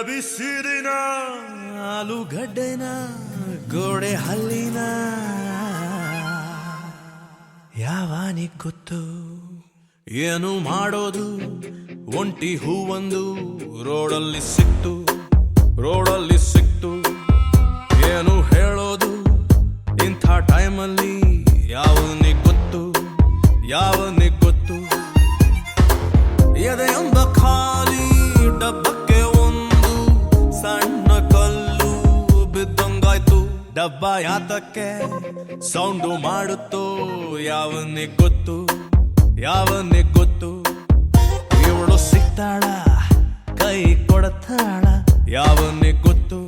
ಬಿಸಿರಿನ ಆಲೂಗಡ್ಡೆನ ಗೋಡೆ ಹಲ್ಲಿನ ಯಾವಾನಿಗ್ ಗೊತ್ತು ಏನು ಮಾಡೋದು ಒಂಟಿ ಹೂವೊಂದು ರೋಡಲ್ಲಿ ಸಿಕ್ತು ಏನು ಹೇಳೋದು ಇಂಥ ಟೈಮಲ್ಲಿ ಯಾವನಿಗ್ ಗೊತ್ತು ಎದೆಯೊಂದ ಖಾಲಿ ಡಬ್ಬಕ್ಕೆ ಒಂದು ಸಣ್ಣ ಕಲ್ಲು ಬಿದ್ದಂಗಾಯ್ತು. ಡಬ್ಬ ಯಾತಕ್ಕೆ ಸೌಂಡು ಮಾಡುತ್ತೋ ಯಾವನಿಗ್ ಗೊತ್ತು ಇವಳು ಸಿಗ್ತಾಳ ಕೈ ಕೊಡತಾಳ ಯಾವನಿಗ್ ಗೊತ್ತು